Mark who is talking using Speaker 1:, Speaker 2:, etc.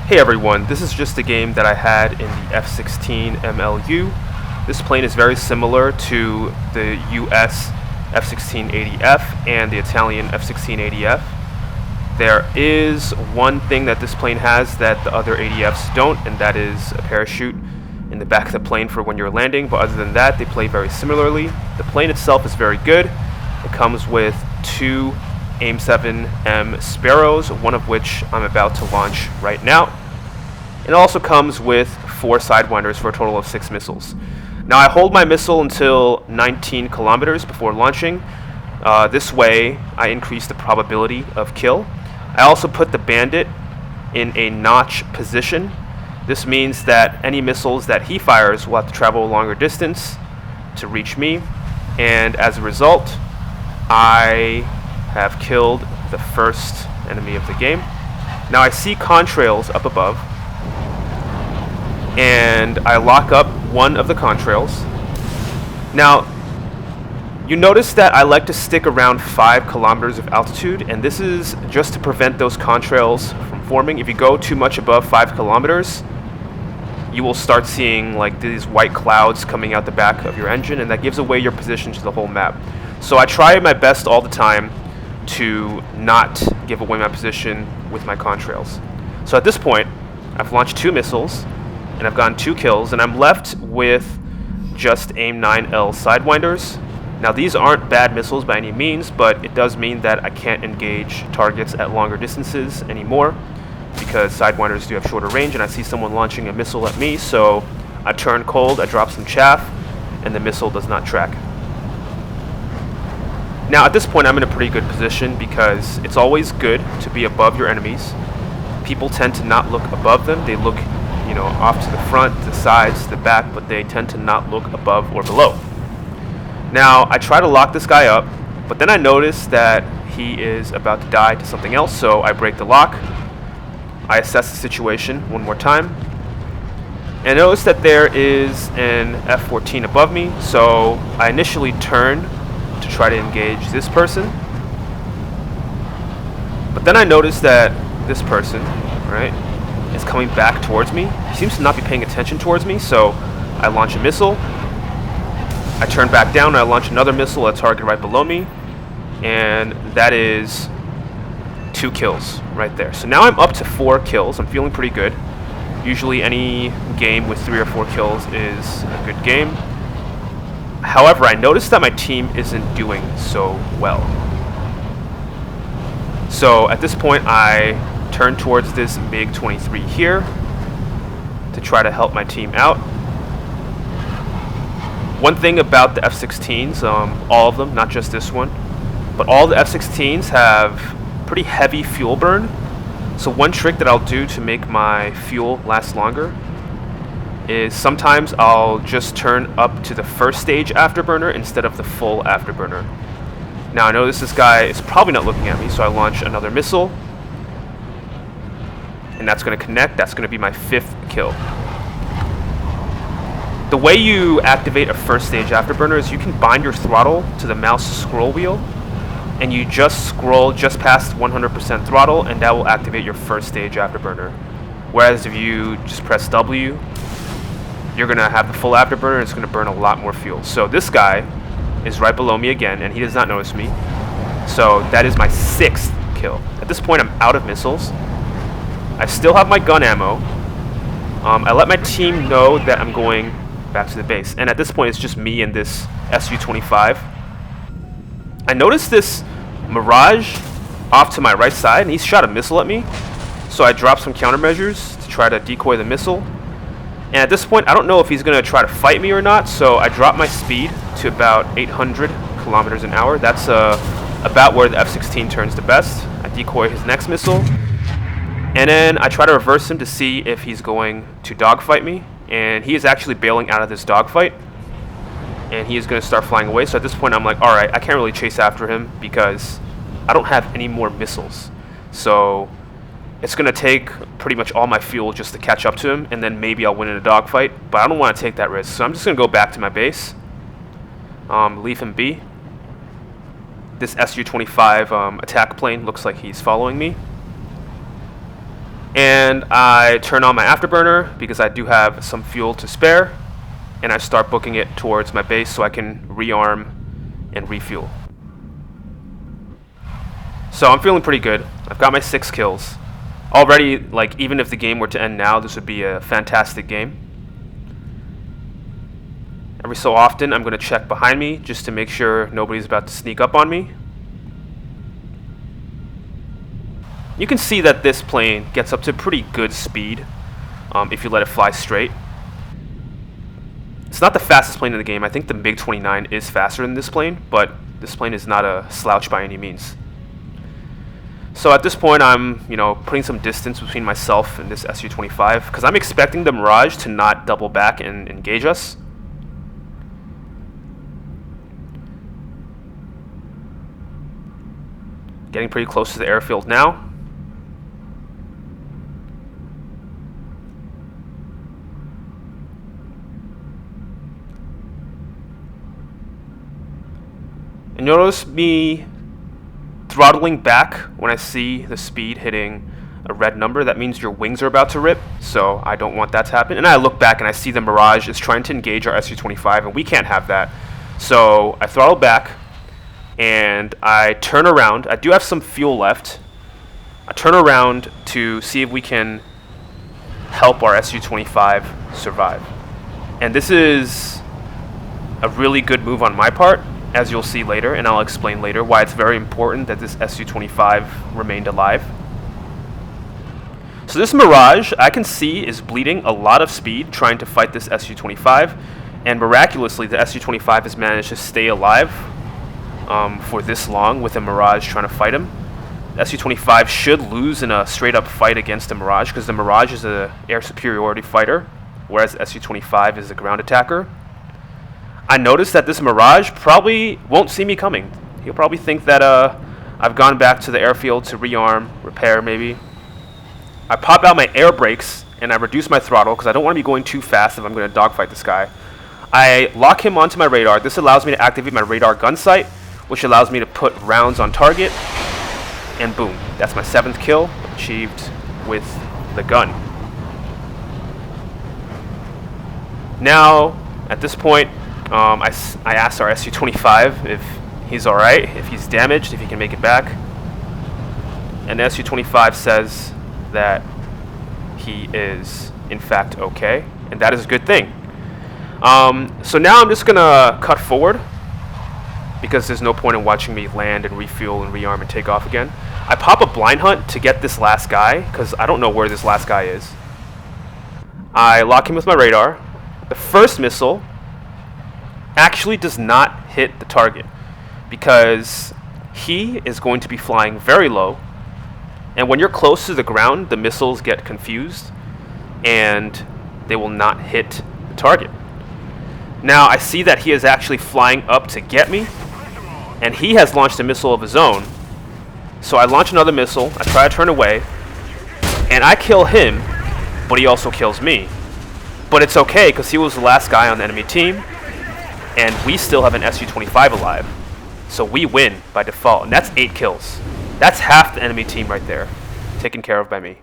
Speaker 1: Hey everyone, this is just a game that I had in the F-16MLU. This plane is very similar to the US F-1680F and the Italian F-1680F. There is one thing that this plane has that the other ADFs don't, and that is a parachute in the back of the plane for when you're landing, but other than that, they play very similarly. The plane itself is very good. It comes with two AIM-7M Sparrows, one of which I'm about to launch right now. It also comes with 4 Sidewinders for a total of 6 missiles. Now I hold my missile until 19 kilometers before launching. This way I increase the probability of kill. I also put the Bandit in a notch position. This means that any missiles that he fires will have to travel a longer distance to reach me, and as a result I have killed the first enemy of the game. Now I see contrails up above, and I lock up one of the contrails. Now you notice that I like to stick around 5 kilometers of altitude, and this is just to prevent those contrails from forming. If you go too much above 5 kilometers, you will start seeing like these white clouds coming out the back of your engine, and that gives away your position to the whole map. So I try my best all the time to not give away my position with my contrails. So at this point, I've launched 2 missiles, and I've gotten 2 kills, and I'm left with just AIM-9L Sidewinders. Now these aren't bad missiles by any means, but it does mean that I can't engage targets at longer distances anymore, because Sidewinders do have shorter range, and I see someone launching a missile at me, so I turn cold, I drop some chaff, and the missile does not track. Now at this point I'm in a pretty good position, because it's always good to be above your enemies. People tend to not look above them. They look, off to the front, the sides, the back, but they tend to not look above or below. Now I try to lock this guy up, but then I notice that he is about to die to something else, so I break the lock. I assess the situation one more time, and notice that there is an F-14 above me, so I initially turn to try to engage this person, but then I notice that this person, right, is coming back towards me. He seems to not be paying attention towards me, so I launch a missile. I turn back down and I launch another missile at a target right below me, and that is 2 kills right there. So now I'm up to 4 kills. I'm feeling pretty good. Usually any game with 3 or 4 kills is a good game. However, I noticed that my team isn't doing so well. So at this point I turn towards this MiG-23 here to try to help my team out. One thing about the F-16s, all of them, not just this one, but all the F-16s have pretty heavy fuel burn. So one trick that I'll do to make my fuel last longer is sometimes I'll just turn up to the first stage afterburner instead of the full afterburner. Now I notice this guy is probably not looking at me, so I launch another missile, and that's going to connect. That's going to be my 5th kill. The way you activate a first stage afterburner is you can bind your throttle to the mouse scroll wheel, and you just scroll just past 100% throttle, and that will activate your first stage afterburner. Whereas if you just press W, you're going to have the full afterburner, and it's going to burn a lot more fuel. So this guy is right below me again, and he does not notice me. So that is my 6th kill. At this point I'm out of missiles. I still have my gun ammo. I let my team know that I'm going back to the base, and at this point it's just me and this Su-25. I noticed this Mirage off to my right side, and he's shot a missile at me, so I dropped some countermeasures to try to decoy the missile. And at this point I don't know if he's going to try to fight me or not, so I drop my speed to about 800 kilometers an hour. That's about where the F-16 turns the best. I decoy his next missile, and then I try to reverse him to see if he's going to dogfight me. And he is actually bailing out of this dogfight, and he is going to start flying away. So at this point I'm like, alright, I can't really chase after him because I don't have any more missiles. So it's going to take pretty much all my fuel just to catch up to him, and then maybe I'll win in a dogfight, but I don't want to take that risk. So I'm just going to go back to my base, leave him be. This Su-25 attack plane looks like he's following me. And I turn on my afterburner because I do have some fuel to spare, and I start booking it towards my base so I can rearm and refuel. So I'm feeling pretty good. I've got my 6 kills. Already, like, even if the game were to end now, this would be a fantastic game. Every so often, I'm going to check behind me just to make sure nobody's about to sneak up on me. You can see that this plane gets up to pretty good speed if you let it fly straight. It's not the fastest plane in the game. I think the MiG-29 is faster than this plane, but this plane is not a slouch by any means. So at this point, I'm, putting some distance between myself and this Su-25 because I'm expecting the Mirage to not double back and engage us. Getting pretty close to the airfield now. And notice me throttling back when I see the speed hitting a red number. That means your wings are about to rip, so I don't want that to happen. And I look back and I see the Mirage is trying to engage our Su-25, and we can't have that. So I throttle back, and I turn around. I do have some fuel left. I turn around to see if we can help our Su-25 survive. And this is a really good move on my part, as you'll see later, and I'll explain later why it's very important that this Su-25 remained alive. So this Mirage, I can see, is bleeding a lot of speed trying to fight this Su-25, and miraculously the Su-25 has managed to stay alive for this long with a Mirage trying to fight him. The Su-25 should lose in a straight-up fight against the Mirage because the Mirage is an air superiority fighter, whereas the Su-25 is a ground attacker. I noticed that this Mirage probably won't see me coming. He'll probably think that I've gone back to the airfield to rearm, repair maybe. I pop out my air brakes and I reduce my throttle because I don't want to be going too fast if I'm going to dogfight this guy. I lock him onto my radar. This allows me to activate my radar gun sight, which allows me to put rounds on target. And boom, that's my 7th kill achieved with the gun. Now, at this point, I asked our Su-25 if he's alright, if he's damaged, if he can make it back. And the Su-25 says that he is, in fact, okay. And that is a good thing. So now I'm just going to cut forward because there's no point in watching me land and refuel and rearm and take off again. I pop a blind hunt to get this last guy because I don't know where this last guy is. I lock him with my radar. The first missile actually does not hit the target because he is going to be flying very low, and when you're close to the ground the missiles get confused and they will not hit the target. Now I see that he is actually flying up to get me, and he has launched a missile of his own, so I launch another missile. I try to turn away and I kill him, but he also kills me. But it's okay because he was the last guy on the enemy team, and we still have an Su-25 alive. So we win by default, and that's 8 kills. That's half the enemy team right there, taken care of by me.